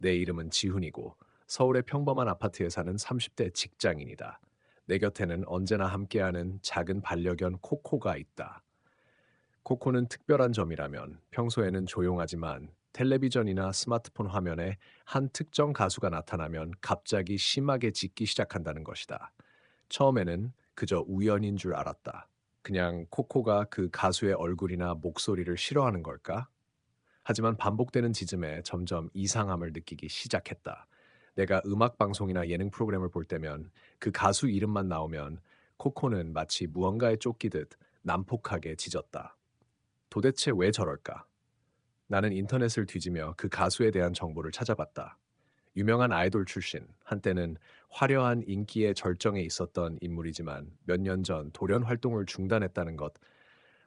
내 이름은 지훈이고 서울의 평범한 아파트에 사는 30대 직장인이다. 내 곁에는 언제나 함께하는 작은 반려견 코코가 있다. 코코는 특별한 점이라면 평소에는 조용하지만 텔레비전이나 스마트폰 화면에 한 특정 가수가 나타나면 갑자기 심하게 짖기 시작한다는 것이다. 처음에는 그저 우연인 줄 알았다. 그냥 코코가 그 가수의 얼굴이나 목소리를 싫어하는 걸까? 하지만 반복되는 짖음에 점점 이상함을 느끼기 시작했다. 내가 음악 방송이나 예능 프로그램을 볼 때면 그 가수 이름만 나오면 코코는 마치 무언가에 쫓기듯 난폭하게 짖었다. 도대체 왜 저럴까? 나는 인터넷을 뒤지며 그 가수에 대한 정보를 찾아봤다. 유명한 아이돌 출신, 한때는 화려한 인기의 절정에 있었던 인물이지만 몇 년 전 돌연 활동을 중단했다는 것,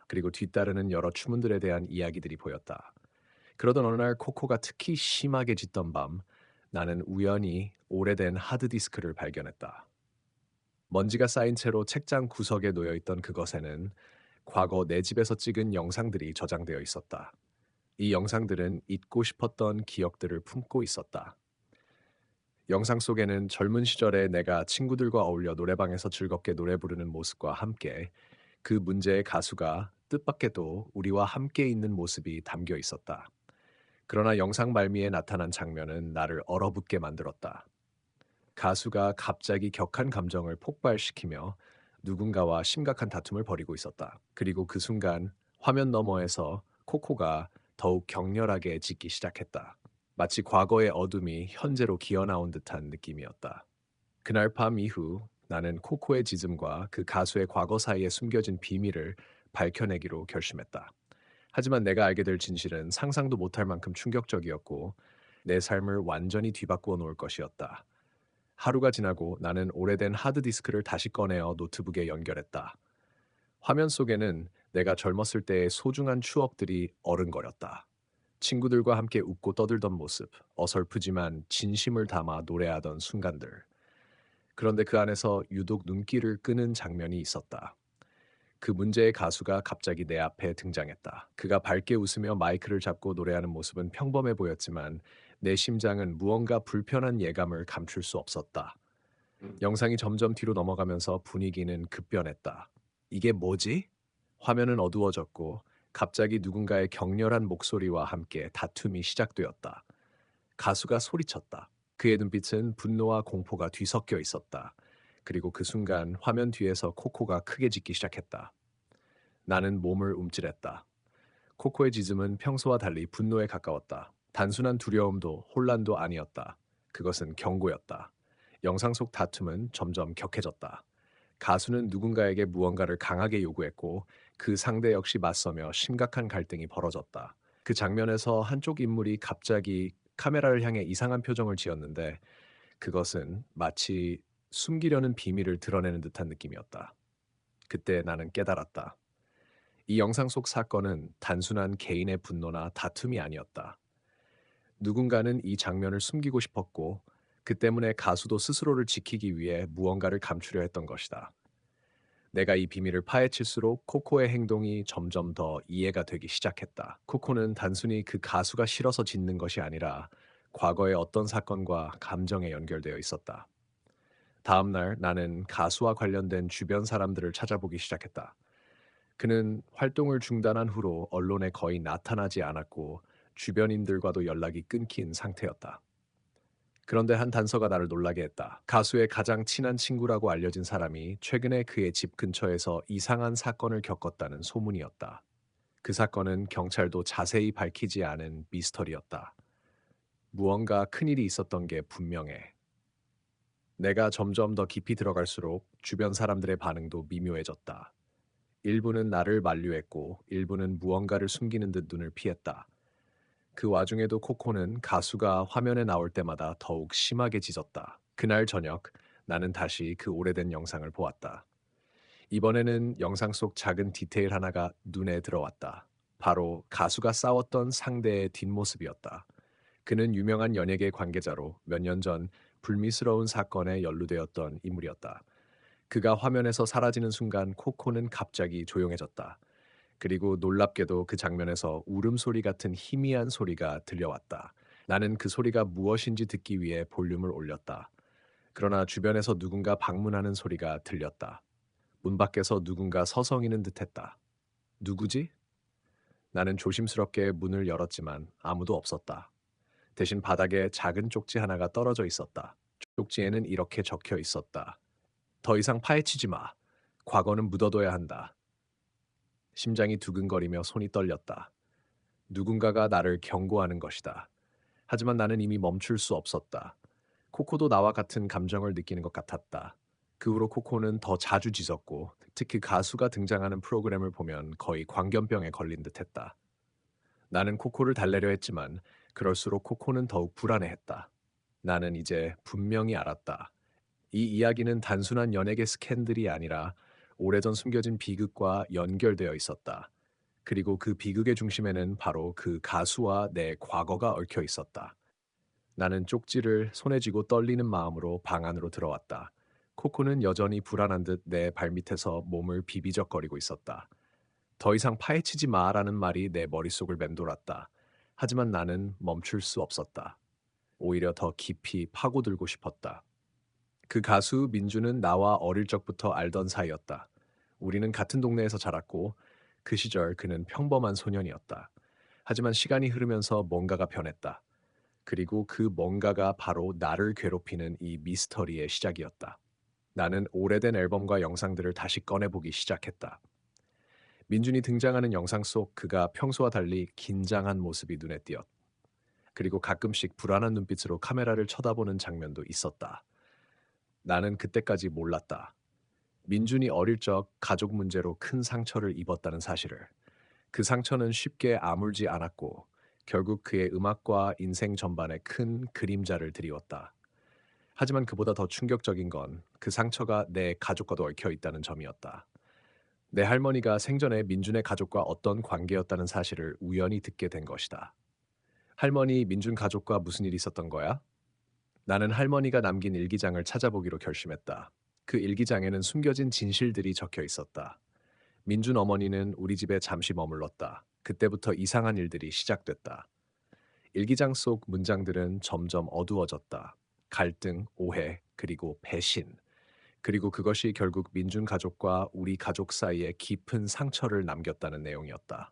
그리고 뒤따르는 여러 추문들에 대한 이야기들이 보였다. 그러던 어느 날 코코가 특히 심하게 짖던 밤, 나는 우연히 오래된 하드디스크를 발견했다. 먼지가 쌓인 채로 책장 구석에 놓여 있던 그것에는 과거 내 집에서 찍은 영상들이 저장되어 있었다. 이 영상들은 잊고 싶었던 기억들을 품고 있었다. 영상 속에는 젊은 시절에 내가 친구들과 어울려 노래방에서 즐겁게 노래 부르는 모습과 함께 그 문제의 가수가 뜻밖에도 우리와 함께 있는 모습이 담겨 있었다. 그러나 영상 말미에 나타난 장면은 나를 얼어붙게 만들었다. 가수가 갑자기 격한 감정을 폭발시키며 누군가와 심각한 다툼을 벌이고 있었다. 그리고 그 순간 화면 너머에서 코코가 더욱 격렬하게 짖기 시작했다. 마치 과거의 어둠이 현재로 기어나온 듯한 느낌이었다. 그날 밤 이후 나는 코코의 짖음과 그 가수의 과거 사이에 숨겨진 비밀을 밝혀내기로 결심했다. 하지만 내가 알게 될 진실은 상상도 못할 만큼 충격적이었고 내 삶을 완전히 뒤바꾸어 놓을 것이었다. 하루가 지나고 나는 오래된 하드디스크를 다시 꺼내어 노트북에 연결했다. 화면 속에는 내가 젊었을 때의 소중한 추억들이 어른거렸다. 친구들과 함께 웃고 떠들던 모습, 어설프지만 진심을 담아 노래하던 순간들. 그런데 그 안에서 유독 눈길을 끄는 장면이 있었다. 그 문제의 가수가 갑자기 내 앞에 등장했다. 그가 밝게 웃으며 마이크를 잡고 노래하는 모습은 평범해 보였지만 내 심장은 무언가 불편한 예감을 감출 수 없었다. 영상이 점점 뒤로 넘어가면서 분위기는 급변했다. 이게 뭐지? 화면은 어두워졌고 갑자기 누군가의 격렬한 목소리와 함께 다툼이 시작되었다. 가수가 소리쳤다. 그의 눈빛은 분노와 공포가 뒤섞여 있었다. 그리고 그 순간 화면 뒤에서 코코가 크게 짖기 시작했다. 나는 몸을 움찔했다. 코코의 짖음은 평소와 달리 분노에 가까웠다. 단순한 두려움도 혼란도 아니었다. 그것은 경고였다. 영상 속 다툼은 점점 격해졌다. 가수는 누군가에게 무언가를 강하게 요구했고 그 상대 역시 맞서며 심각한 갈등이 벌어졌다. 그 장면에서 한쪽 인물이 갑자기 카메라를 향해 이상한 표정을 지었는데 그것은 마치 숨기려는 비밀을 드러내는 듯한 느낌이었다. 그때 나는 깨달았다. 이 영상 속 사건은 단순한 개인의 분노나 다툼이 아니었다. 누군가는 이 장면을 숨기고 싶었고 그 때문에 가수도 스스로를 지키기 위해 무언가를 감추려 했던 것이다. 내가 이 비밀을 파헤칠수록 코코의 행동이 점점 더 이해가 되기 시작했다. 코코는 단순히 그 가수가 싫어서 짓는 것이 아니라 과거의 어떤 사건과 감정에 연결되어 있었다. 다음 날 나는 가수와 관련된 주변 사람들을 찾아보기 시작했다. 그는 활동을 중단한 후로 언론에 거의 나타나지 않았고 주변인들과도 연락이 끊긴 상태였다. 그런데 한 단서가 나를 놀라게 했다. 가수의 가장 친한 친구라고 알려진 사람이 최근에 그의 집 근처에서 이상한 사건을 겪었다는 소문이었다. 그 사건은 경찰도 자세히 밝히지 않은 미스터리였다. 무언가 큰일이 있었던 게 분명해. 내가 점점 더 깊이 들어갈수록 주변 사람들의 반응도 미묘해졌다. 일부는 나를 만류했고 일부는 무언가를 숨기는 듯 눈을 피했다. 그 와중에도 코코는 가수가 화면에 나올 때마다 더욱 심하게 짖었다. 그날 저녁 나는 다시 그 오래된 영상을 보았다. 이번에는 영상 속 작은 디테일 하나가 눈에 들어왔다. 바로 가수가 싸웠던 상대의 뒷모습이었다. 그는 유명한 연예계 관계자로 몇 년 전 불미스러운 사건에 연루되었던 인물이었다. 그가 화면에서 사라지는 순간 코코는 갑자기 조용해졌다. 그리고 놀랍게도 그 장면에서 울음소리 같은 희미한 소리가 들려왔다. 나는 그 소리가 무엇인지 듣기 위해 볼륨을 올렸다. 그러나 주변에서 누군가 방문하는 소리가 들렸다. 문 밖에서 누군가 서성이는 듯했다. 누구지? 나는 조심스럽게 문을 열었지만 아무도 없었다. 대신 바닥에 작은 쪽지 하나가 떨어져 있었다. 쪽지에는 이렇게 적혀 있었다. 더 이상 파헤치지 마. 과거는 묻어둬야 한다. 심장이 두근거리며 손이 떨렸다. 누군가가 나를 경고하는 것이다. 하지만 나는 이미 멈출 수 없었다. 코코도 나와 같은 감정을 느끼는 것 같았다. 그 후로 코코는 더 자주 짖었고, 특히 가수가 등장하는 프로그램을 보면 거의 광견병에 걸린 듯했다. 나는 코코를 달래려 했지만 그럴수록 코코는 더욱 불안해했다. 나는 이제 분명히 알았다. 이 이야기는 단순한 연예계 스캔들이 아니라 오래전 숨겨진 비극과 연결되어 있었다. 그리고 그 비극의 중심에는 바로 그 가수와 내 과거가 얽혀 있었다. 나는 쪽지를 손에 쥐고 떨리는 마음으로 방 안으로 들어왔다. 코코는 여전히 불안한 듯 내 발밑에서 몸을 비비적거리고 있었다. 더 이상 파헤치지 마라는 말이 내 머릿속을 맴돌았다. 하지만 나는 멈출 수 없었다. 오히려 더 깊이 파고들고 싶었다. 그 가수 민주는 나와 어릴 적부터 알던 사이였다. 우리는 같은 동네에서 자랐고 그 시절 그는 평범한 소년이었다. 하지만 시간이 흐르면서 뭔가가 변했다. 그리고 그 뭔가가 바로 나를 괴롭히는 이 미스터리의 시작이었다. 나는 오래된 앨범과 영상들을 다시 꺼내보기 시작했다. 민준이 등장하는 영상 속 그가 평소와 달리 긴장한 모습이 눈에 띄었다. 그리고 가끔씩 불안한 눈빛으로 카메라를 쳐다보는 장면도 있었다. 나는 그때까지 몰랐다. 민준이 어릴 적 가족 문제로 큰 상처를 입었다는 사실을. 그 상처는 쉽게 아물지 않았고 결국 그의 음악과 인생 전반에 큰 그림자를 드리웠다. 하지만 그보다 더 충격적인 건 그 상처가 내 가족과도 얽혀 있다는 점이었다. 내 할머니가 생전에 민준의 가족과 어떤 관계였다는 사실을 우연히 듣게 된 것이다. 할머니, 민준 가족과 무슨 일이 있었던 거야? 나는 할머니가 남긴 일기장을 찾아보기로 결심했다. 그 일기장에는 숨겨진 진실들이 적혀 있었다. 민준 어머니는 우리 집에 잠시 머물렀다. 그때부터 이상한 일들이 시작됐다. 일기장 속 문장들은 점점 어두워졌다. 갈등, 오해, 그리고 배신. 그리고 그것이 결국 민준 가족과 우리 가족 사이에 깊은 상처를 남겼다는 내용이었다.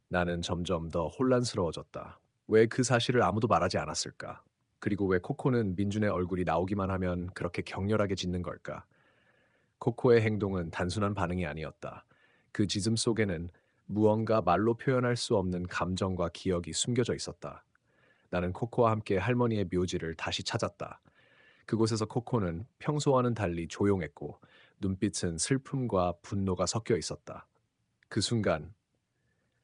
나는 점점 더 혼란스러워졌다. 왜 그 사실을 아무도 말하지 않았을까? 그리고 왜 코코는 민준의 얼굴이 나오기만 하면 그렇게 격렬하게 짖는 걸까? 코코의 행동은 단순한 반응이 아니었다. 그 짖음 속에는 무언가 말로 표현할 수 없는 감정과 기억이 숨겨져 있었다. 나는 코코와 함께 할머니의 묘지를 다시 찾았다. 그곳에서 코코는 평소와는 달리 조용했고 눈빛은 슬픔과 분노가 섞여 있었다. 그 순간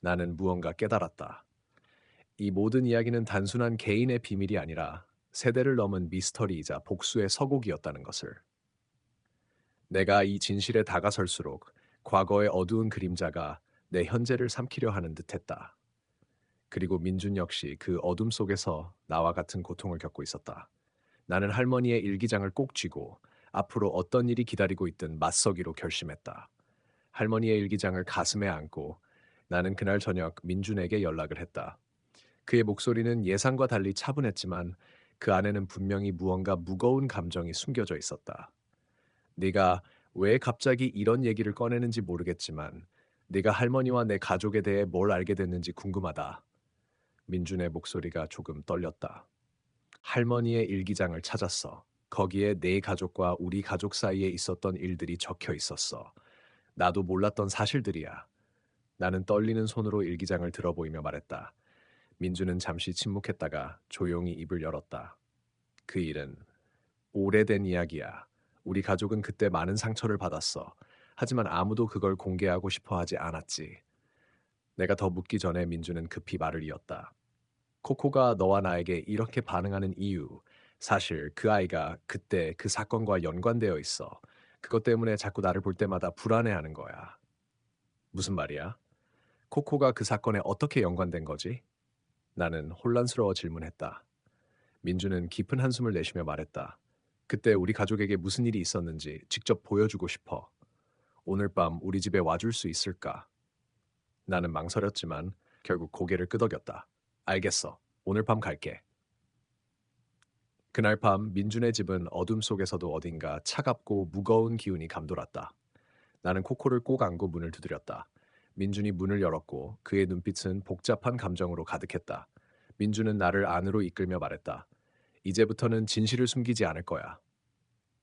나는 무언가 깨달았다. 이 모든 이야기는 단순한 개인의 비밀이 아니라 세대를 넘은 미스터리이자 복수의 서곡이었다는 것을. 내가 이 진실에 다가설수록 과거의 어두운 그림자가 내 현재를 삼키려 하는 듯했다. 그리고 민준 역시 그 어둠 속에서 나와 같은 고통을 겪고 있었다. 나는 할머니의 일기장을 꼭 쥐고 앞으로 어떤 일이 기다리고 있든 맞서기로 결심했다. 할머니의 일기장을 가슴에 안고 나는 그날 저녁 민준에게 연락을 했다. 그의 목소리는 예상과 달리 차분했지만 그 안에는 분명히 무언가 무거운 감정이 숨겨져 있었다. 네가 왜 갑자기 이런 얘기를 꺼내는지 모르겠지만 네가 할머니와 내 가족에 대해 뭘 알게 됐는지 궁금하다. 민준의 목소리가 조금 떨렸다. 할머니의 일기장을 찾았어. 거기에 내 가족과 우리 가족 사이에 있었던 일들이 적혀 있었어. 나도 몰랐던 사실들이야. 나는 떨리는 손으로 일기장을 들어보이며 말했다. 민주는 잠시 침묵했다가 조용히 입을 열었다. 그 일은 오래된 이야기야. 우리 가족은 그때 많은 상처를 받았어. 하지만 아무도 그걸 공개하고 싶어 하지 않았지. 내가 더 묻기 전에 민주는 급히 말을 이었다. 코코가 너와 나에게 이렇게 반응하는 이유, 사실 그 아이가 그때 그 사건과 연관되어 있어. 그것 때문에 자꾸 나를 볼 때마다 불안해하는 거야. 무슨 말이야? 코코가 그 사건에 어떻게 연관된 거지? 나는 혼란스러워 질문했다. 민주는 깊은 한숨을 내쉬며 말했다. 그때 우리 가족에게 무슨 일이 있었는지 직접 보여주고 싶어. 오늘 밤 우리 집에 와줄 수 있을까? 나는 망설였지만 결국 고개를 끄덕였다. 알겠어. 오늘 밤 갈게. 그날 밤 민준의 집은 어둠 속에서도 어딘가 차갑고 무거운 기운이 감돌았다. 나는 코코를 꼭 안고 문을 두드렸다. 민준이 문을 열었고 그의 눈빛은 복잡한 감정으로 가득했다. 민준은 나를 안으로 이끌며 말했다. 이제부터는 진실을 숨기지 않을 거야.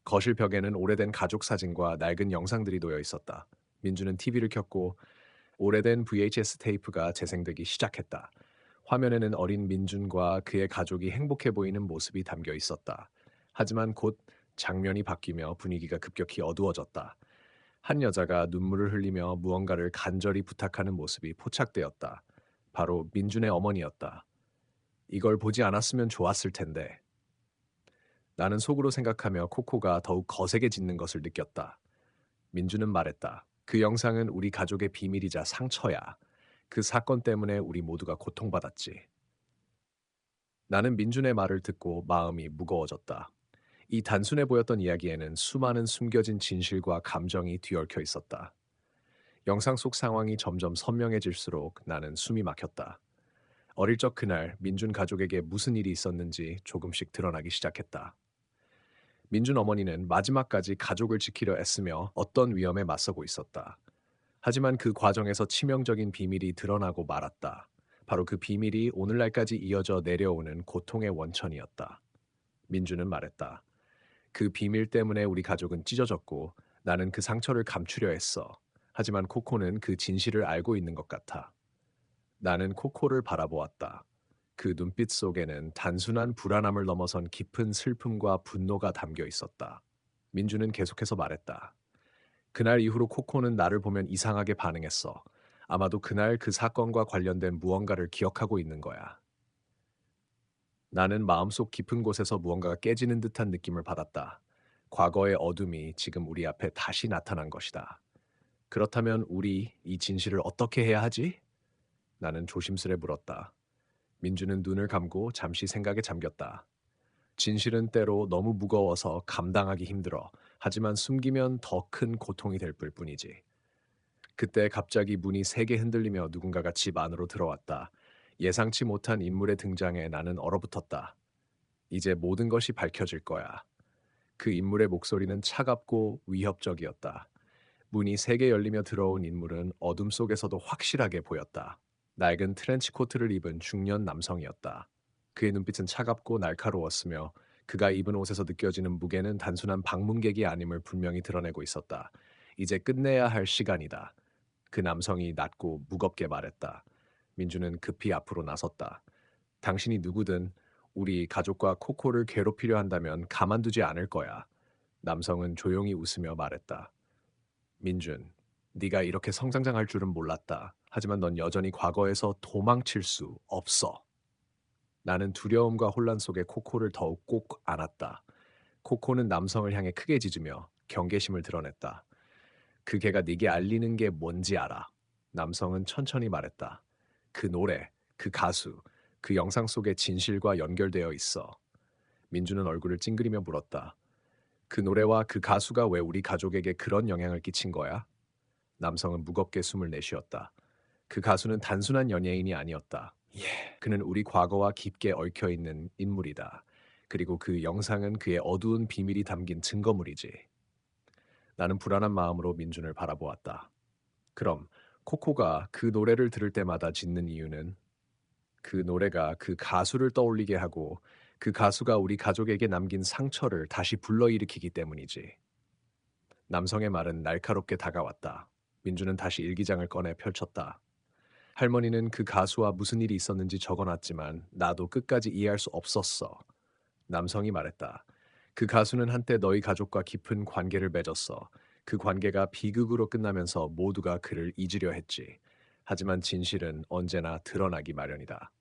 거실 벽에는 오래된 가족 사진과 낡은 영상들이 놓여 있었다. 민준은 TV를 켰고 오래된 VHS 테이프가 재생되기 시작했다. 화면에는 어린 민준과 그의 가족이 행복해 보이는 모습이 담겨 있었다. 하지만 곧 장면이 바뀌며 분위기가 급격히 어두워졌다. 한 여자가 눈물을 흘리며 무언가를 간절히 부탁하는 모습이 포착되었다. 바로 민준의 어머니였다. 이걸 보지 않았으면 좋았을 텐데. 나는 속으로 생각하며 코코가 더욱 거세게 짖는 것을 느꼈다. 민준은 말했다. 그 영상은 우리 가족의 비밀이자 상처야. 그 사건 때문에 우리 모두가 고통받았지. 나는 민준의 말을 듣고 마음이 무거워졌다. 이 단순해 보였던 이야기에는 수많은 숨겨진 진실과 감정이 뒤얽혀 있었다. 영상 속 상황이 점점 선명해질수록 나는 숨이 막혔다. 어릴 적 그날 민준 가족에게 무슨 일이 있었는지 조금씩 드러나기 시작했다. 민준 어머니는 마지막까지 가족을 지키려 애쓰며 어떤 위험에 맞서고 있었다. 하지만 그 과정에서 치명적인 비밀이 드러나고 말았다. 바로 그 비밀이 오늘날까지 이어져 내려오는 고통의 원천이었다. 민준은 말했다. 그 비밀 때문에 우리 가족은 찢어졌고 나는 그 상처를 감추려 했어. 하지만 코코는 그 진실을 알고 있는 것 같아. 나는 코코를 바라보았다. 그 눈빛 속에는 단순한 불안함을 넘어선 깊은 슬픔과 분노가 담겨 있었다. 민주는 계속해서 말했다. 그날 이후로 코코는 나를 보면 이상하게 반응했어. 아마도 그날 그 사건과 관련된 무언가를 기억하고 있는 거야. 나는 마음속 깊은 곳에서 무언가가 깨지는 듯한 느낌을 받았다. 과거의 어둠이 지금 우리 앞에 다시 나타난 것이다. 그렇다면 우리 이 진실을 어떻게 해야 하지? 나는 조심스레 물었다. 민주는 눈을 감고 잠시 생각에 잠겼다. 진실은 때로 너무 무거워서 감당하기 힘들어. 하지만 숨기면 더 큰 고통이 될 뿐이지. 그때 갑자기 문이 세게 흔들리며 누군가가 집 안으로 들어왔다. 예상치 못한 인물의 등장에 나는 얼어붙었다. 이제 모든 것이 밝혀질 거야. 그 인물의 목소리는 차갑고 위협적이었다. 문이 세게 열리며 들어온 인물은 어둠 속에서도 확실하게 보였다. 낡은 트렌치 코트를 입은 중년 남성이었다. 그의 눈빛은 차갑고 날카로웠으며 그가 입은 옷에서 느껴지는 무게는 단순한 방문객이 아님을 분명히 드러내고 있었다. 이제 끝내야 할 시간이다. 그 남성이 낮고 무겁게 말했다. 민주는 급히 앞으로 나섰다. 당신이 누구든 우리 가족과 코코를 괴롭히려 한다면 가만두지 않을 거야. 남성은 조용히 웃으며 말했다. 민준, 네가 이렇게 성장할 줄은 몰랐다. 하지만 넌 여전히 과거에서 도망칠 수 없어. 나는 두려움과 혼란 속에 코코를 더욱 꼭 안았다. 코코는 남성을 향해 크게 짖으며 경계심을 드러냈다. 그 개가 네게 알리는 게 뭔지 알아. 남성은 천천히 말했다. 그 노래, 그 가수, 그 영상 속의 진실과 연결되어 있어. 민주는 얼굴을 찡그리며 물었다. 그 노래와 그 가수가 왜 우리 가족에게 그런 영향을 끼친 거야? 남성은 무겁게 숨을 내쉬었다. 그 가수는 단순한 연예인이 아니었다. 그는 우리 과거와 깊게 얽혀 있는 인물이다. 그리고 그 영상은 그의 어두운 비밀이 담긴 증거물이지. 나는 불안한 마음으로 민준을 바라보았다. 그럼 코코가 그 노래를 들을 때마다 짖는 이유는 그 노래가 그 가수를 떠올리게 하고 그 가수가 우리 가족에게 남긴 상처를 다시 불러일으키기 때문이지. 남성의 말은 날카롭게 다가왔다. 민주는 다시 일기장을 꺼내 펼쳤다. 할머니는 그 가수와 무슨 일이 있었는지 적어놨지만 나도 끝까지 이해할 수 없었어. 남성이 말했다. 그 가수는 한때 너희 가족과 깊은 관계를 맺었어. 그 관계가 비극으로 끝나면서 모두가 그를 잊으려 했지. 하지만 진실은 언제나 드러나기 마련이다.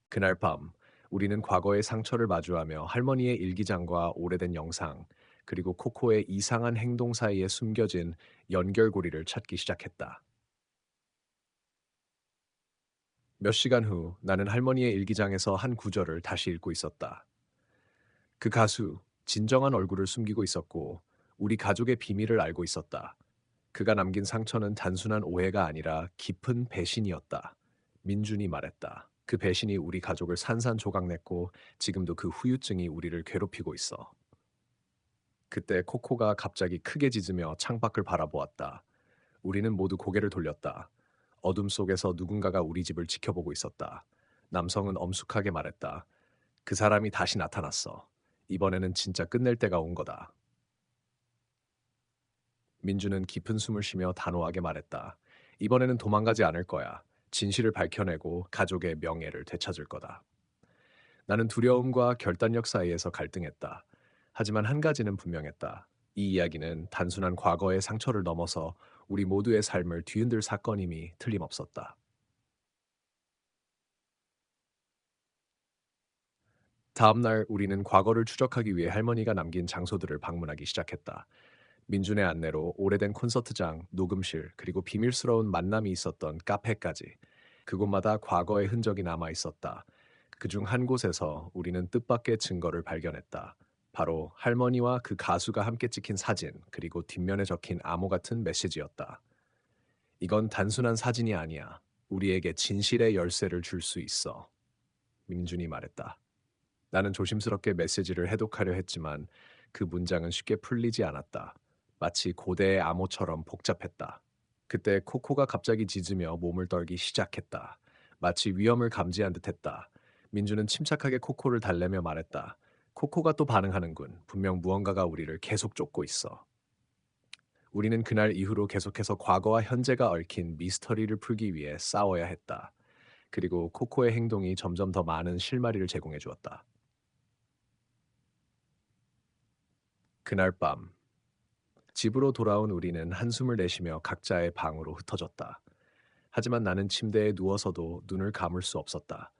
그날 밤, 우리는 과거의 상처를 마주하며 할머니의 일기장과 오래된 영상, 그리고 코코의 이상한 행동 사이에 숨겨진 연결고리를 찾기 시작했다. 몇 시간 후 나는 할머니의 일기장에서 한 구절을 다시 읽고 있었다. 그 가수, 진정한 얼굴을 숨기고 있었고, 우리 가족의 비밀을 알고 있었다. 그가 남긴 상처는 단순한 오해가 아니라 깊은 배신이었다. 민준이 말했다. 그 배신이 우리 가족을 산산조각냈고 지금도 그 후유증이 우리를 괴롭히고 있어. 그때 코코가 갑자기 크게 짖으며 창밖을 바라보았다. 우리는 모두 고개를 돌렸다. 어둠 속에서 누군가가 우리 집을 지켜보고 있었다. 남성은 엄숙하게 말했다. 그 사람이 다시 나타났어. 이번에는 진짜 끝낼 때가 온 거다. 민주는 깊은 숨을 쉬며 단호하게 말했다. 이번에는 도망가지 않을 거야. 진실을 밝혀내고 가족의 명예를 되찾을 거다. 나는 두려움과 결단력 사이에서 갈등했다. 하지만 한 가지는 분명했다. 이 이야기는 단순한 과거의 상처를 넘어서 우리 모두의 삶을 뒤흔들 사건임이 틀림없었다. 다음 날 우리는 과거를 추적하기 위해 할머니가 남긴 장소들을 방문하기 시작했다. 민준의 안내로 오래된 콘서트장, 녹음실, 그리고 비밀스러운 만남이 있었던 카페까지. 그곳마다 과거의 흔적이 남아 있었다. 그중 한 곳에서 우리는 뜻밖의 증거를 발견했다. 바로 할머니와 그 가수가 함께 찍힌 사진, 그리고 뒷면에 적힌 암호 같은 메시지였다. 이건 단순한 사진이 아니야. 우리에게 진실의 열쇠를 줄 수 있어. 민준이 말했다. 나는 조심스럽게 메시지를 해독하려 했지만 그 문장은 쉽게 풀리지 않았다. 마치 고대의 암호처럼 복잡했다. 그때 코코가 갑자기 짖으며 몸을 떨기 시작했다. 마치 위험을 감지한 듯했다. 민주는 침착하게 코코를 달래며 말했다. 코코가 또 반응하는군. 분명 무언가가 우리를 계속 쫓고 있어. 우리는 그날 이후로 계속해서 과거와 현재가 얽힌 미스터리를 풀기 위해 싸워야 했다. 그리고 코코의 행동이 점점 더 많은 실마리를 제공해 주었다. 그날 밤 집으로 돌아온 우리는 한숨을 내쉬며 각자의 방으로 흩어졌다. 하지만 나는 침대에 누워서도 눈을 감을 수 없었다.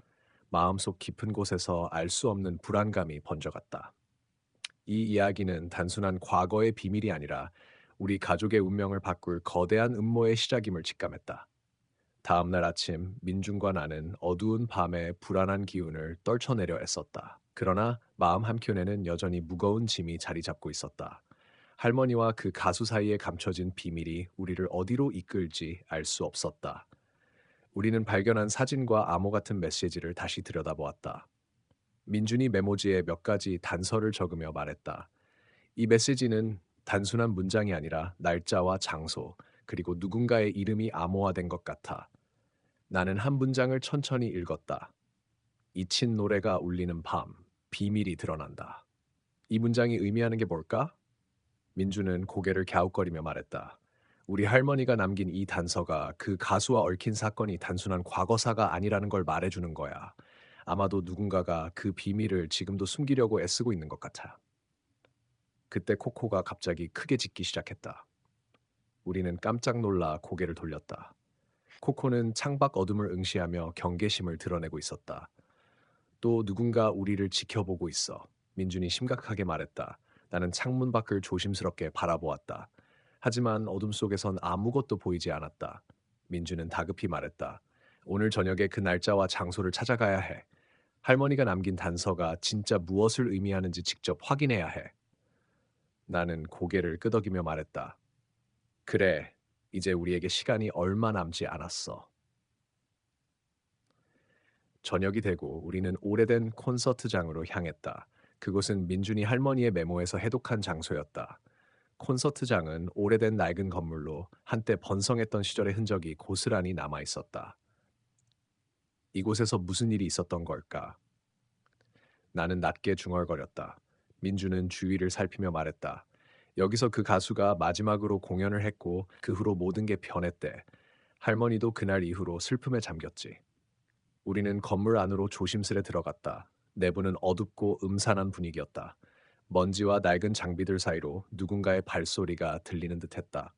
마음속 깊은 곳에서 알 수 없는 불안감이 번져갔다. 이 이야기는 단순한 과거의 비밀이 아니라 우리 가족의 운명을 바꿀 거대한 음모의 시작임을 직감했다. 다음 날 아침 민중과 나는 어두운 밤의 불안한 기운을 떨쳐내려 애썼다. 그러나 마음 한켠에는 여전히 무거운 짐이 자리 잡고 있었다. 할머니와 그 가수 사이에 감춰진 비밀이 우리를 어디로 이끌지 알 수 없었다. 우리는 발견한 사진과 암호 같은 메시지를 다시 들여다보았다. 민준이 메모지에 몇 가지 단서를 적으며 말했다. 이 메시지는 단순한 문장이 아니라 날짜와 장소, 그리고 누군가의 이름이 암호화된 것 같아. 나는 한 문장을 천천히 읽었다. 잊힌 노래가 울리는 밤, 비밀이 드러난다. 이 문장이 의미하는 게 뭘까? 민주는 고개를 갸웃거리며 말했다. 우리 할머니가 남긴 이 단서가 그 가수와 얽힌 사건이 단순한 과거사가 아니라는 걸 말해주는 거야. 아마도 누군가가 그 비밀을 지금도 숨기려고 애쓰고 있는 것 같아. 그때 코코가 갑자기 크게 짖기 시작했다. 우리는 깜짝 놀라 고개를 돌렸다. 코코는 창밖 어둠을 응시하며 경계심을 드러내고 있었다. 또 누군가 우리를 지켜보고 있어. 민준이 심각하게 말했다. 나는 창문 밖을 조심스럽게 바라보았다. 하지만 어둠 속에선 아무것도 보이지 않았다. 민준은 다급히 말했다. 오늘 저녁에 그 날짜와 장소를 찾아가야 해. 할머니가 남긴 단서가 진짜 무엇을 의미하는지 직접 확인해야 해. 나는 고개를 끄덕이며 말했다. 그래, 이제 우리에게 시간이 얼마 남지 않았어. 저녁이 되고 우리는 오래된 콘서트장으로 향했다. 그곳은 민준이 할머니의 메모에서 해독한 장소였다. 콘서트장은 오래된 낡은 건물로 한때 번성했던 시절의 흔적이 고스란히 남아 있었다. 이곳에서 무슨 일이 있었던 걸까? 나는 낮게 중얼거렸다. 민주는 주위를 살피며 말했다. 여기서 그 가수가 마지막으로 공연을 했고 그 후로 모든 게 변했대. 할머니도 그날 이후로 슬픔에 잠겼지. 우리는 건물 안으로 조심스레 들어갔다. 내부는 어둡고 음산한 분위기였다. 먼지와 낡은 장비들 사이로 누군가의 발소리가 들리는 듯했다.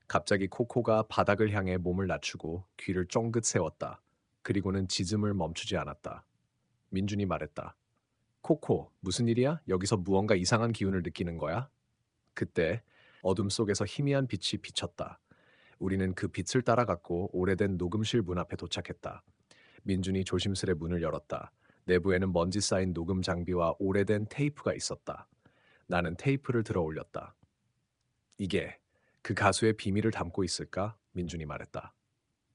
갑자기 코코가 바닥을 향해 몸을 낮추고 귀를 쫑긋 세웠다. 그리고는 짖음을 멈추지 않았다. 민준이 말했다. 코코, 무슨 일이야? 여기서 무언가 이상한 기운을 느끼는 거야? 그때 어둠 속에서 희미한 빛이 비쳤다. 우리는 그 빛을 따라갔고 오래된 녹음실 문 앞에 도착했다. 민준이 조심스레 문을 열었다. 내부에는 먼지 쌓인 녹음 장비와 오래된 테이프가 있었다. 나는 테이프를 들어 올렸다. 이게 그 가수의 비밀을 담고 있을까? 민준이 말했다.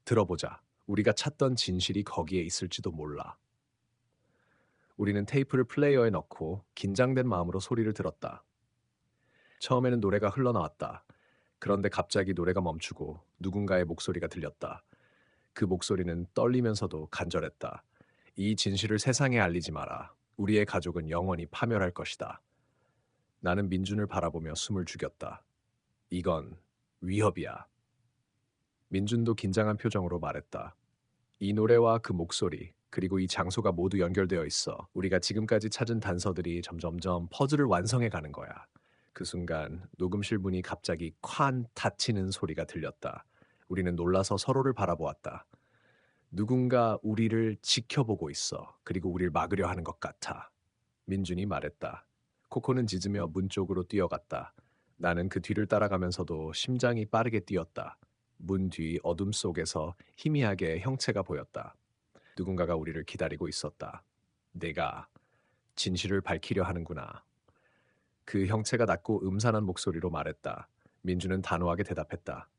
들어보자. 우리가 찾던 진실이 거기에 있을지도 몰라. 우리는 테이프를 플레이어에 넣고 긴장된 마음으로 소리를 들었다. 처음에는 노래가 흘러나왔다. 그런데 갑자기 노래가 멈추고 누군가의 목소리가 들렸다. 그 목소리는 떨리면서도 간절했다. 이 진실을 세상에 알리지 마라. 우리의 가족은 영원히 파멸할 것이다. 나는 민준을 바라보며 숨을 죽였다. 이건 위협이야. 민준도 긴장한 표정으로 말했다. 이 노래와 그 목소리, 그리고 이 장소가 모두 연결되어 있어. 우리가 지금까지 찾은 단서들이 점점점 퍼즐을 완성해 가는 거야. 그 순간 녹음실 문이 갑자기 쾅 닫히는 소리가 들렸다. 우리는 놀라서 서로를 바라보았다. 누군가 우리를 지켜보고 있어. 그리고 우리를 막으려 하는 것 같아. 민준이 말했다. 코코는 짖으며 문 쪽으로 뛰어갔다. 나는 그 뒤를 따라가면서도 심장이 빠르게 뛰었다. 문 뒤 어둠 속에서 희미하게 형체가 보였다. 누군가가 우리를 기다리고 있었다. 내가 진실을 밝히려 하는구나. 그 형체가 낮고 음산한 목소리로 말했다. 민주는 단호하게 대답했다.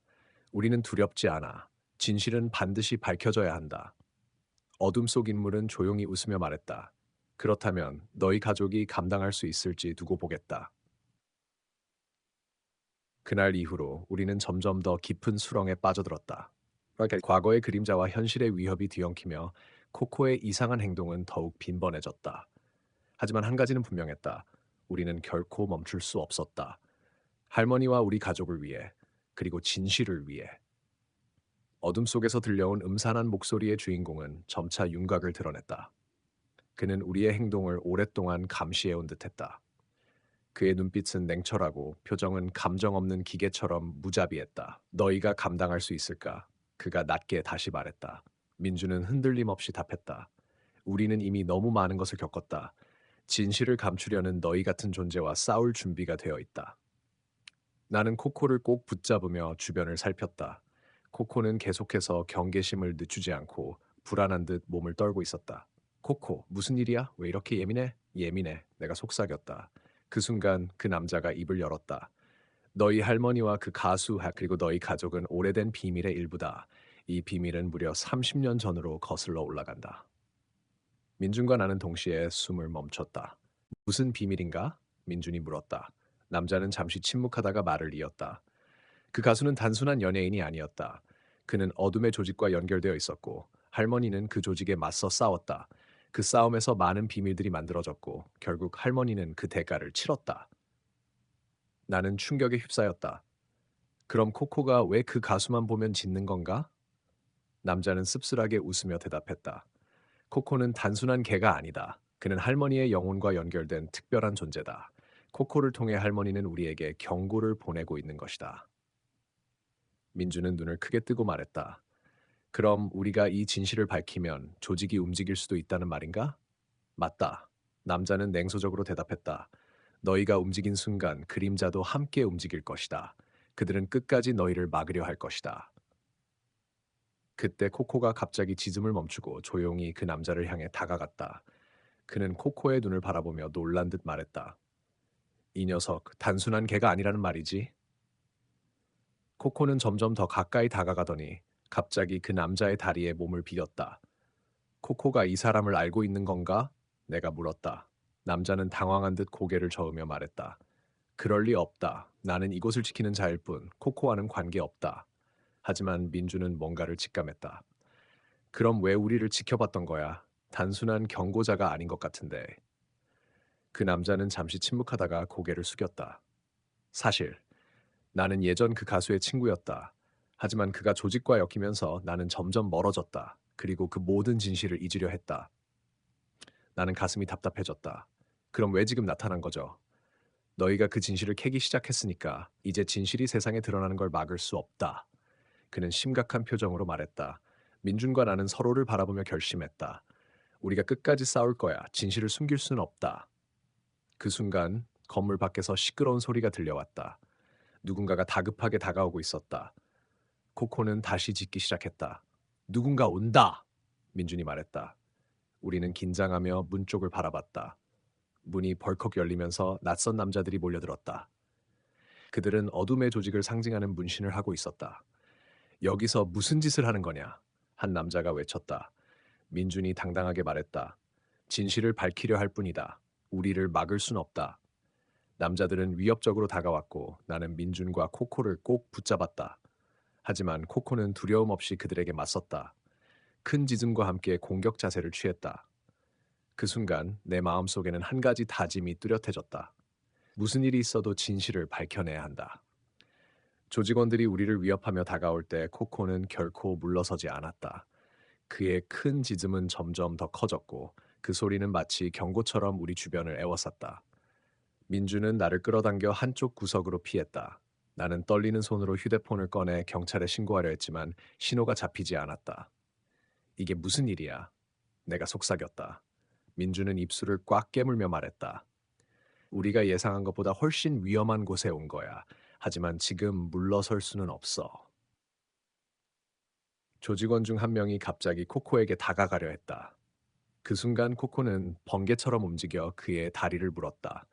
우리는 두렵지 않아. 진실은 반드시 밝혀져야 한다. 어둠 속 인물은 조용히 웃으며 말했다. 그렇다면 너희 가족이 감당할 수 있을지 두고 보겠다. 그날 이후로 우리는 점점 더 깊은 수렁에 빠져들었다. 그러니까 과거의 그림자와 현실의 위협이 뒤엉키며 코코의 이상한 행동은 더욱 빈번해졌다. 하지만 한 가지는 분명했다. 우리는 결코 멈출 수 없었다. 할머니와 우리 가족을 위해, 그리고 진실을 위해. 어둠 속에서 들려온 음산한 목소리의 주인공은 점차 윤곽을 드러냈다. 그는 우리의 행동을 오랫동안 감시해온 듯했다. 그의 눈빛은 냉철하고 표정은 감정 없는 기계처럼 무자비했다. 너희가 감당할 수 있을까? 그가 낮게 다시 말했다. 민주는 흔들림 없이 답했다. 우리는 이미 너무 많은 것을 겪었다. 진실을 감추려는 너희 같은 존재와 싸울 준비가 되어 있다. 나는 코코를 꼭 붙잡으며 주변을 살폈다. 코코는 계속해서 경계심을 늦추지 않고 불안한 듯 몸을 떨고 있었다. 코코, 무슨 일이야? 왜 이렇게 예민해? 예민해. 내가 속삭였다. 그 순간 그 남자가 입을 열었다. 너희 할머니와 그 가수 그리고 너희 가족은 오래된 비밀의 일부다. 이 비밀은 무려 30년 전으로 거슬러 올라간다. 민준과 나는 동시에 숨을 멈췄다. 무슨 비밀인가? 민준이 물었다. 남자는 잠시 침묵하다가 말을 이었다. 그 가수는 단순한 연예인이 아니었다. 그는 어둠의 조직과 연결되어 있었고 할머니는 그 조직에 맞서 싸웠다. 그 싸움에서 많은 비밀들이 만들어졌고 결국 할머니는 그 대가를 치렀다. 나는 충격에 휩싸였다. 그럼 코코가 왜 그 가수만 보면 짖는 건가? 남자는 씁쓸하게 웃으며 대답했다. 코코는 단순한 개가 아니다. 그는 할머니의 영혼과 연결된 특별한 존재다. 코코를 통해 할머니는 우리에게 경고를 보내고 있는 것이다. 민주는 눈을 크게 뜨고 말했다. 그럼 우리가 이 진실을 밝히면 조직이 움직일 수도 있다는 말인가? 맞다. 남자는 냉소적으로 대답했다. 너희가 움직인 순간 그림자도 함께 움직일 것이다. 그들은 끝까지 너희를 막으려 할 것이다. 그때 코코가 갑자기 짖음을 멈추고 조용히 그 남자를 향해 다가갔다. 그는 코코의 눈을 바라보며 놀란 듯 말했다. 이 녀석, 단순한 개가 아니라는 말이지. 코코는 점점 더 가까이 다가가더니 갑자기 그 남자의 다리에 몸을 비겼다. 코코가 이 사람을 알고 있는 건가? 내가 물었다. 남자는 당황한 듯 고개를 저으며 말했다. 그럴 리 없다. 나는 이곳을 지키는 자일 뿐 코코와는 관계없다. 하지만 민주는 뭔가를 직감했다. 그럼 왜 우리를 지켜봤던 거야? 단순한 경고자가 아닌 것 같은데. 그 남자는 잠시 침묵하다가 고개를 숙였다. 사실 나는 예전 그 가수의 친구였다. 하지만 그가 조직과 엮이면서 나는 점점 멀어졌다. 그리고 그 모든 진실을 잊으려 했다. 나는 가슴이 답답해졌다. 그럼 왜 지금 나타난 거죠? 너희가 그 진실을 캐기 시작했으니까 이제 진실이 세상에 드러나는 걸 막을 수 없다. 그는 심각한 표정으로 말했다. 민준과 나는 서로를 바라보며 결심했다. 우리가 끝까지 싸울 거야. 진실을 숨길 수는 없다. 그 순간 건물 밖에서 시끄러운 소리가 들려왔다. 누군가가 다급하게 다가오고 있었다. 코코는 다시 짖기 시작했다. 누군가 온다! 민준이 말했다. 우리는 긴장하며 문 쪽을 바라봤다. 문이 벌컥 열리면서 낯선 남자들이 몰려들었다. 그들은 어둠의 조직을 상징하는 문신을 하고 있었다. 여기서 무슨 짓을 하는 거냐? 한 남자가 외쳤다. 민준이 당당하게 말했다. 진실을 밝히려 할 뿐이다. 우리를 막을 순 없다. 남자들은 위협적으로 다가왔고 나는 민준과 코코를 꼭 붙잡았다. 하지만 코코는 두려움 없이 그들에게 맞섰다. 큰 짖음과 함께 공격 자세를 취했다. 그 순간 내 마음속에는 한 가지 다짐이 뚜렷해졌다. 무슨 일이 있어도 진실을 밝혀내야 한다. 조직원들이 우리를 위협하며 다가올 때 코코는 결코 물러서지 않았다. 그의 큰 짖음은 점점 더 커졌고 그 소리는 마치 경고처럼 우리 주변을 에워쌌다. 민주는 나를 끌어당겨 한쪽 구석으로 피했다. 나는 떨리는 손으로 휴대폰을 꺼내 경찰에 신고하려 했지만 신호가 잡히지 않았다. 이게 무슨 일이야? 내가 속삭였다. 민주는 입술을 꽉 깨물며 말했다. 우리가 예상한 것보다 훨씬 위험한 곳에 온 거야. 하지만 지금 물러설 수는 없어. 조직원 중 한 명이 갑자기 코코에게 다가가려 했다. 그 순간 코코는 번개처럼 움직여 그의 다리를 물었다.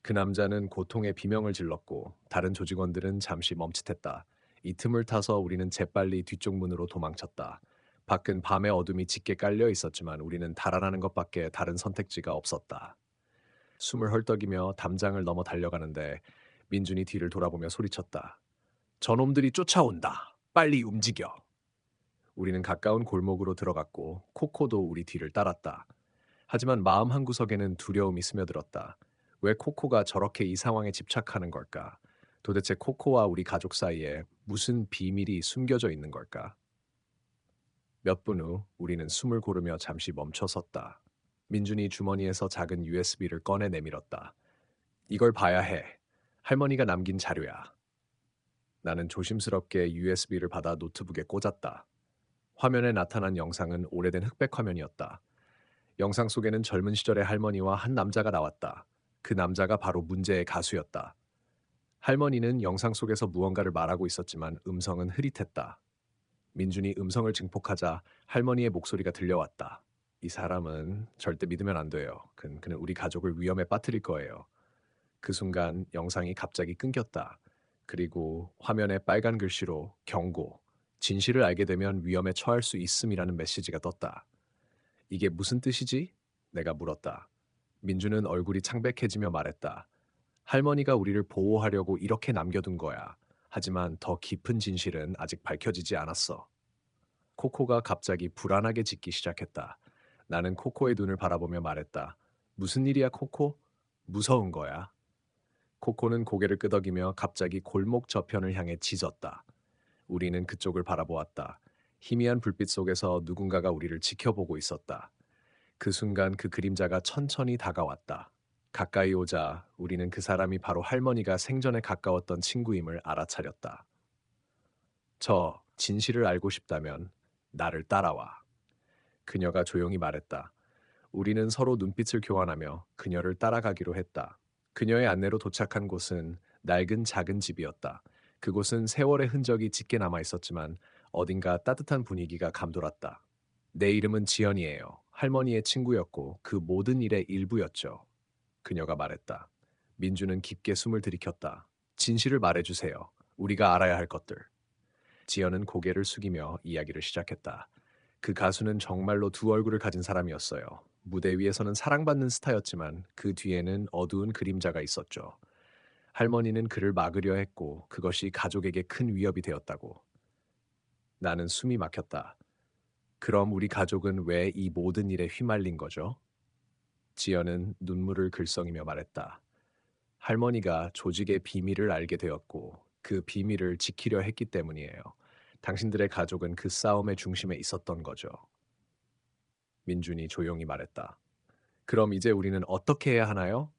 그 남자는 고통의 비명을 질렀고 다른 조직원들은 잠시 멈칫했다. 이 틈을 타서 우리는 재빨리 뒤쪽 문으로 도망쳤다. 밖은 밤의 어둠이 짙게 깔려 있었지만 우리는 달아나는 것밖에 다른 선택지가 없었다. 숨을 헐떡이며 담장을 넘어 달려가는데 민준이 뒤를 돌아보며 소리쳤다. 저놈들이 쫓아온다. 빨리 움직여. 우리는 가까운 골목으로 들어갔고 코코도 우리 뒤를 따랐다. 하지만 마음 한구석에는 두려움이 스며들었다. 왜 코코가 저렇게 이 상황에 집착하는 걸까? 도대체 코코와 우리 가족 사이에 무슨 비밀이 숨겨져 있는 걸까? 몇 분 후 우리는 숨을 고르며 잠시 멈춰 섰다. 민준이 주머니에서 작은 USB를 꺼내 내밀었다. 이걸 봐야 해. 할머니가 남긴 자료야. 나는 조심스럽게 USB를 받아 노트북에 꽂았다. 화면에 나타난 영상은 오래된 흑백 화면이었다. 영상 속에는 젊은 시절의 할머니와 한 남자가 나왔다. 그 남자가 바로 문제의 가수였다. 할머니는 영상 속에서 무언가를 말하고 있었지만 음성은 흐릿했다. 민준이 음성을 증폭하자 할머니의 목소리가 들려왔다. 이 사람은 절대 믿으면 안 돼요. 그는 우리 가족을 위험에 빠뜨릴 거예요. 그 순간 영상이 갑자기 끊겼다. 그리고 화면에 빨간 글씨로 경고, 진실을 알게 되면 위험에 처할 수 있음이라는 메시지가 떴다. 이게 무슨 뜻이지? 내가 물었다. 민주는 얼굴이 창백해지며 말했다. 할머니가 우리를 보호하려고 이렇게 남겨둔 거야. 하지만 더 깊은 진실은 아직 밝혀지지 않았어. 코코가 갑자기 불안하게 짖기 시작했다. 나는 코코의 눈을 바라보며 말했다. 무슨 일이야, 코코? 무서운 거야. 코코는 고개를 끄덕이며 갑자기 골목 저편을 향해 짖었다. 우리는 그쪽을 바라보았다. 희미한 불빛 속에서 누군가가 우리를 지켜보고 있었다. 그 순간 그 그림자가 천천히 다가왔다. 가까이 오자 우리는 그 사람이 바로 할머니가 생전에 가까웠던 친구임을 알아차렸다. 저 진실을 알고 싶다면 나를 따라와. 그녀가 조용히 말했다. 우리는 서로 눈빛을 교환하며 그녀를 따라가기로 했다. 그녀의 안내로 도착한 곳은 낡은 작은 집이었다. 그곳은 세월의 흔적이 짙게 남아 있었지만 어딘가 따뜻한 분위기가 감돌았다. 내 이름은 지연이에요. 할머니의 친구였고 그 모든 일의 일부였죠. 그녀가 말했다. 민주는 깊게 숨을 들이켰다. 진실을 말해주세요. 우리가 알아야 할 것들. 지연은 고개를 숙이며 이야기를 시작했다. 그 가수는 정말로 두 얼굴을 가진 사람이었어요. 무대 위에서는 사랑받는 스타였지만 그 뒤에는 어두운 그림자가 있었죠. 할머니는 그를 막으려 했고 그것이 가족에게 큰 위협이 되었다고. 나는 숨이 막혔다. 그럼 우리 가족은 왜 이 모든 일에 휘말린 거죠? 지연은 눈물을 글썽이며 말했다. 할머니가 조직의 비밀을 알게 되었고 그 비밀을 지키려 했기 때문이에요. 당신들의 가족은 그 싸움의 중심에 있었던 거죠. 민준이 조용히 말했다. 그럼 이제 우리는 어떻게 해야 하나요?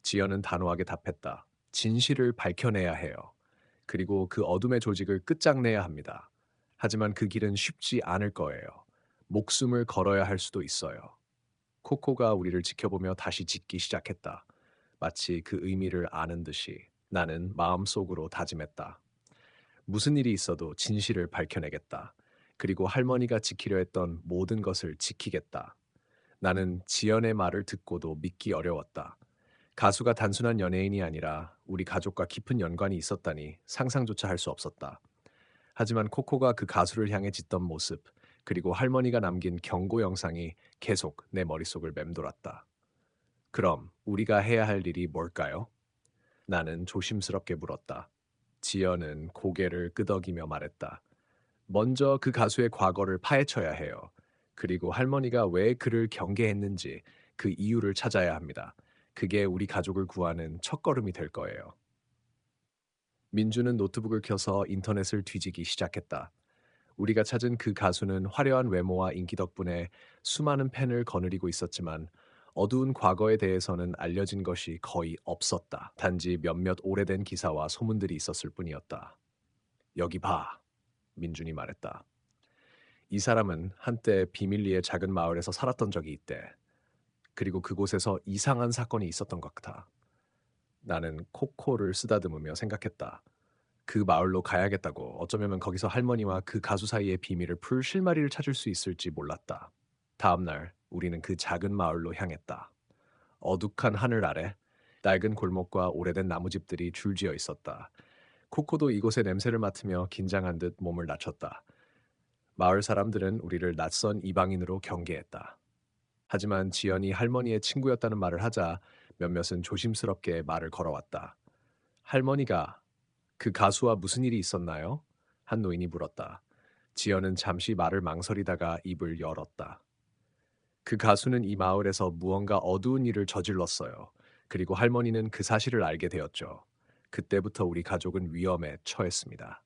지연은 단호하게 답했다. 진실을 밝혀내야 해요. 그리고 그 어둠의 조직을 끝장내야 합니다. 하지만 그 길은 쉽지 않을 거예요. 목숨을 걸어야 할 수도 있어요. 코코가 우리를 지켜보며 다시 짖기 시작했다. 마치 그 의미를 아는 듯이 나는 마음속으로 다짐했다. 무슨 일이 있어도 진실을 밝혀내겠다. 그리고 할머니가 지키려 했던 모든 것을 지키겠다. 나는 지연의 말을 듣고도 믿기 어려웠다. 가수가 단순한 연예인이 아니라 우리 가족과 깊은 연관이 있었다니 상상조차 할 수 없었다. 하지만 코코가 그 가수를 향해 짖던 모습, 그리고 할머니가 남긴 경고 영상이 계속 내 머릿속을 맴돌았다. 그럼 우리가 해야 할 일이 뭘까요? 나는 조심스럽게 물었다. 지연은 고개를 끄덕이며 말했다. 먼저 그 가수의 과거를 파헤쳐야 해요. 그리고 할머니가 왜 그를 경계했는지 그 이유를 찾아야 합니다. 그게 우리 가족을 구하는 첫걸음이 될 거예요. 민주는 노트북을 켜서 인터넷을 뒤지기 시작했다. 우리가 찾은 그 가수는 화려한 외모와 인기 덕분에 수많은 팬을 거느리고 있었지만 어두운 과거에 대해서는 알려진 것이 거의 없었다. 단지 몇몇 오래된 기사와 소문들이 있었을 뿐이었다. 여기 봐, 민준이 말했다. 이 사람은 한때 비밀리에 작은 마을에서 살았던 적이 있대. 그리고 그곳에서 이상한 사건이 있었던 것 같아. 나는 코코를 쓰다듬으며 생각했다. 그 마을로 가야겠다고. 어쩌면 거기서 할머니와 그 가수 사이의 비밀을 풀 실마리를 찾을 수 있을지 몰랐다. 다음 날 우리는 그 작은 마을로 향했다. 어둑한 하늘 아래 낡은 골목과 오래된 나무집들이 줄지어 있었다. 코코도 이곳의 냄새를 맡으며 긴장한 듯 몸을 낮췄다. 마을 사람들은 우리를 낯선 이방인으로 경계했다. 하지만 지연이 할머니의 친구였다는 말을 하자 몇몇은 조심스럽게 말을 걸어왔다. 할머니가 그 가수와 무슨 일이 있었나요? 한 노인이 물었다. 지연은 잠시 말을 망설이다가 입을 열었다. 그 가수는 이 마을에서 무언가 어두운 일을 저질렀어요. 그리고 할머니는 그 사실을 알게 되었죠. 그때부터 우리 가족은 위험에 처했습니다.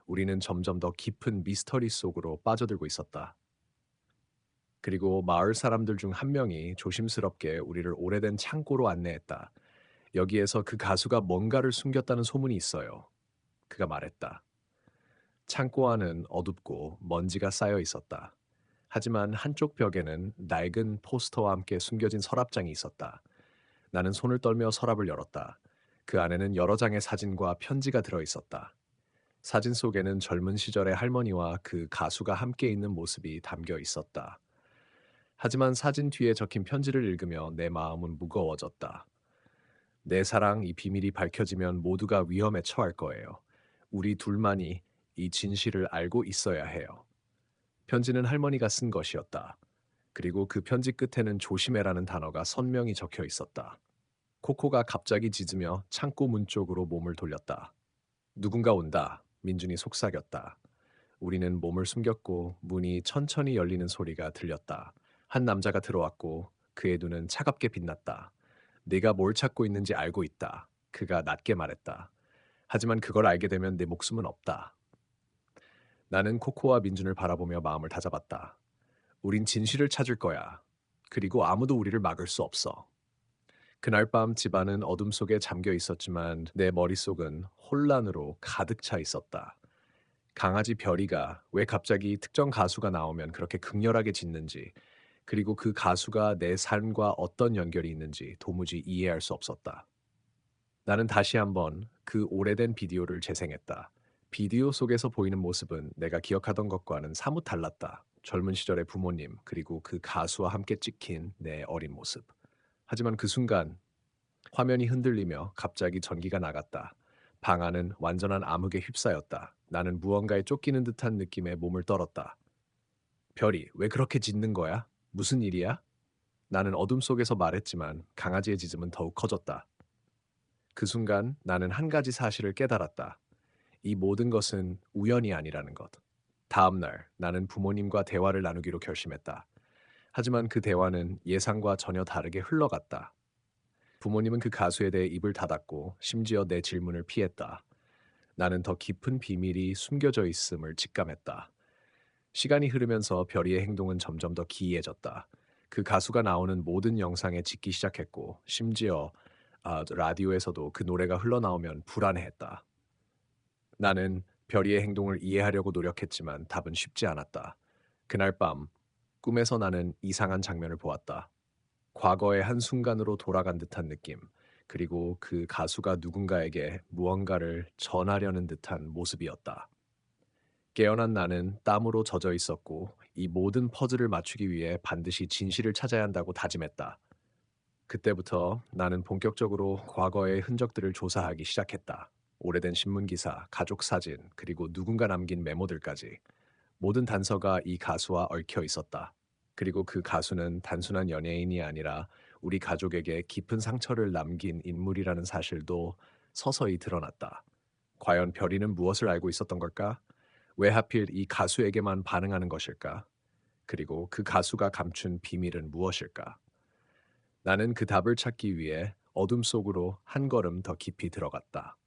우리는 점점 더 깊은 미스터리 속으로 빠져들고 있었다. 그리고 마을 사람들 중 한 명이 조심스럽게 우리를 오래된 창고로 안내했다. 여기에서 그 가수가 뭔가를 숨겼다는 소문이 있어요. 그가 말했다. 창고 안은 어둡고 먼지가 쌓여 있었다. 하지만 한쪽 벽에는 낡은 포스터와 함께 숨겨진 서랍장이 있었다. 나는 손을 떨며 서랍을 열었다. 그 안에는 여러 장의 사진과 편지가 들어 있었다. 사진 속에는 젊은 시절의 할머니와 그 가수가 함께 있는 모습이 담겨 있었다. 하지만 사진 뒤에 적힌 편지를 읽으며 내 마음은 무거워졌다. 내 사랑, 이 비밀이 밝혀지면 모두가 위험에 처할 거예요. 우리 둘만이 이 진실을 알고 있어야 해요. 편지는 할머니가 쓴 것이었다. 그리고 그 편지 끝에는 조심해라는 단어가 선명히 적혀 있었다. 코코가 갑자기 짖으며 창고 문 쪽으로 몸을 돌렸다. 누군가 온다. 민준이 속삭였다. 우리는 몸을 숨겼고 문이 천천히 열리는 소리가 들렸다. 한 남자가 들어왔고 그의 눈은 차갑게 빛났다. 네가 뭘 찾고 있는지 알고 있다. 그가 낮게 말했다. 하지만 그걸 알게 되면 내 목숨은 없다. 나는 코코와 민준을 바라보며 마음을 다잡았다. 우린 진실을 찾을 거야. 그리고 아무도 우리를 막을 수 없어. 그날 밤 집안은 어둠 속에 잠겨 있었지만 내 머릿속은 혼란으로 가득 차 있었다. 강아지 별이가 왜 갑자기 특정 가수가 나오면 그렇게 극렬하게 짖는지, 그리고 그 가수가 내 삶과 어떤 연결이 있는지 도무지 이해할 수 없었다. 나는 다시 한번 그 오래된 비디오를 재생했다. 비디오 속에서 보이는 모습은 내가 기억하던 것과는 사뭇 달랐다. 젊은 시절의 부모님, 그리고 그 가수와 함께 찍힌 내 어린 모습. 하지만 그 순간 화면이 흔들리며 갑자기 전기가 나갔다. 방 안은 완전한 암흑에 휩싸였다. 나는 무언가에 쫓기는 듯한 느낌에 몸을 떨었다. 별이 왜 그렇게 짖는 거야? 무슨 일이야? 나는 어둠 속에서 말했지만 강아지의 짖음은 더욱 커졌다. 그 순간 나는 한 가지 사실을 깨달았다. 이 모든 것은 우연이 아니라는 것. 다음 날 나는 부모님과 대화를 나누기로 결심했다. 하지만 그 대화는 예상과 전혀 다르게 흘러갔다. 부모님은 그 가수에 대해 입을 닫았고 심지어 내 질문을 피했다. 나는 더 깊은 비밀이 숨겨져 있음을 직감했다. 시간이 흐르면서 별이의 행동은 점점 더 기이해졌다. 그 가수가 나오는 모든 영상에 짖기 시작했고 심지어 라디오에서도 그 노래가 흘러나오면 불안해했다. 나는 별이의 행동을 이해하려고 노력했지만 답은 쉽지 않았다. 그날 밤 꿈에서 나는 이상한 장면을 보았다. 과거의 한순간으로 돌아간 듯한 느낌, 그리고 그 가수가 누군가에게 무언가를 전하려는 듯한 모습이었다. 깨어난 나는 땀으로 젖어 있었고 이 모든 퍼즐을 맞추기 위해 반드시 진실을 찾아야 한다고 다짐했다. 그때부터 나는 본격적으로 과거의 흔적들을 조사하기 시작했다. 오래된 신문 기사, 가족 사진, 그리고 누군가 남긴 메모들까지. 모든 단서가 이 가수와 얽혀 있었다. 그리고 그 가수는 단순한 연예인이 아니라 우리 가족에게 깊은 상처를 남긴 인물이라는 사실도 서서히 드러났다. 과연 별이는 무엇을 알고 있었던 걸까? 왜 하필 이 가수에게만 반응하는 것일까? 그리고 그 가수가 감춘 비밀은 무엇일까? 나는 그 답을 찾기 위해 어둠 속으로 한 걸음 더 깊이 들어갔다.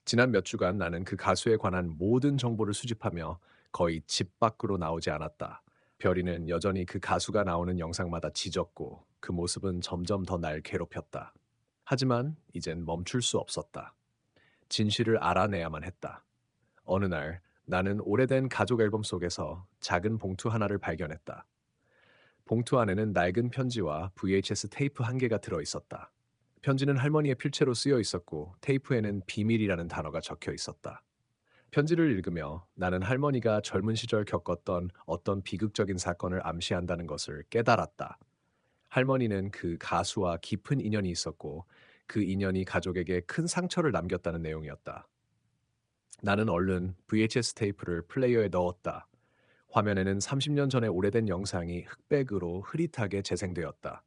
지난 몇 주간 나는 그 가수에 관한 모든 정보를 수집하며 거의 집 밖으로 나오지 않았다. 별이는 여전히 그 가수가 나오는 영상마다 짖었고 그 모습은 점점 더 날 괴롭혔다. 하지만 이젠 멈출 수 없었다. 진실을 알아내야만 했다. 어느 날 나는 오래된 가족 앨범 속에서 작은 봉투 하나를 발견했다. 봉투 안에는 낡은 편지와 VHS 테이프 한 개가 들어 있었다. 편지는 할머니의 필체로 쓰여 있었고 테이프에는 비밀이라는 단어가 적혀 있었다. 편지를 읽으며 나는 할머니가 젊은 시절 겪었던 어떤 비극적인 사건을 암시한다는 것을 깨달았다. 할머니는 그 가수와 깊은 인연이 있었고 그 인연이 가족에게 큰 상처를 남겼다는 내용이었다. 나는 얼른 VHS 테이프를 플레이어에 넣었다. 화면에는 30년 전의 오래된 영상이 흑백으로 흐릿하게 재생되었다.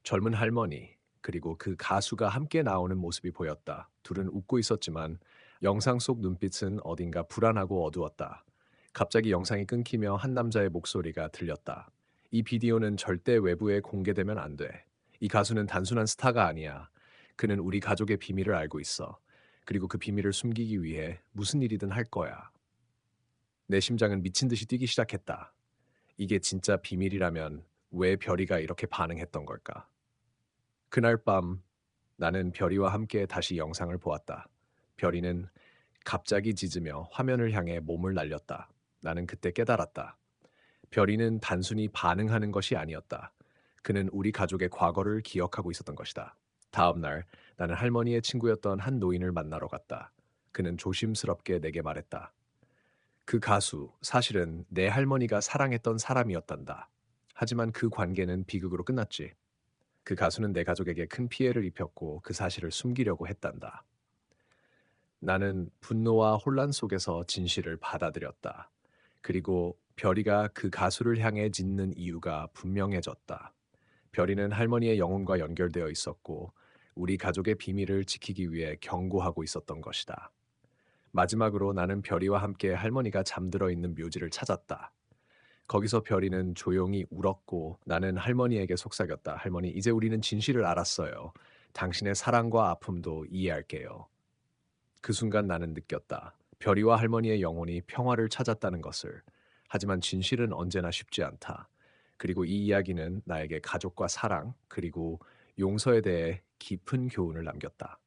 젊은 할머니, 그리고 그 가수가 함께 나오는 모습이 보였다. 둘은 웃고 있었지만 영상 속 눈빛은 어딘가 불안하고 어두웠다. 갑자기 영상이 끊기며 한 남자의 목소리가 들렸다. 이 비디오는 절대 외부에 공개되면 안 돼. 이 가수는 단순한 스타가 아니야. 그는 우리 가족의 비밀을 알고 있어. 그리고 그 비밀을 숨기기 위해 무슨 일이든 할 거야. 내 심장은 미친 듯이 뛰기 시작했다. 이게 진짜 비밀이라면 왜 별이가 이렇게 반응했던 걸까? 그날 밤 나는 별이와 함께 다시 영상을 보았다. 별이는 갑자기 짖으며 화면을 향해 몸을 날렸다. 나는 그때 깨달았다. 별이는 단순히 반응하는 것이 아니었다. 그는 우리 가족의 과거를 기억하고 있었던 것이다. 다음 날 나는 할머니의 친구였던 한 노인을 만나러 갔다. 그는 조심스럽게 내게 말했다. 그 가수, 사실은 내 할머니가 사랑했던 사람이었단다. 하지만 그 관계는 비극으로 끝났지. 그 가수는 내 가족에게 큰 피해를 입혔고 그 사실을 숨기려고 했단다. 나는 분노와 혼란 속에서 진실을 받아들였다. 그리고 별이가 그 가수를 향해 짖는 이유가 분명해졌다. 별이는 할머니의 영혼과 연결되어 있었고 우리 가족의 비밀을 지키기 위해 경고하고 있었던 것이다. 마지막으로 나는 별이와 함께 할머니가 잠들어 있는 묘지를 찾았다. 거기서 별이는 조용히 울었고 나는 할머니에게 속삭였다. 할머니, 이제 우리는 진실을 알았어요. 당신의 사랑과 아픔도 이해할게요. 그 순간 나는 느꼈다. 별이와 할머니의 영혼이 평화를 찾았다는 것을. 하지만 진실은 언제나 쉽지 않다. 그리고 이 이야기는 나에게 가족과 사랑, 그리고 용서에 대해 깊은 교훈을 남겼다.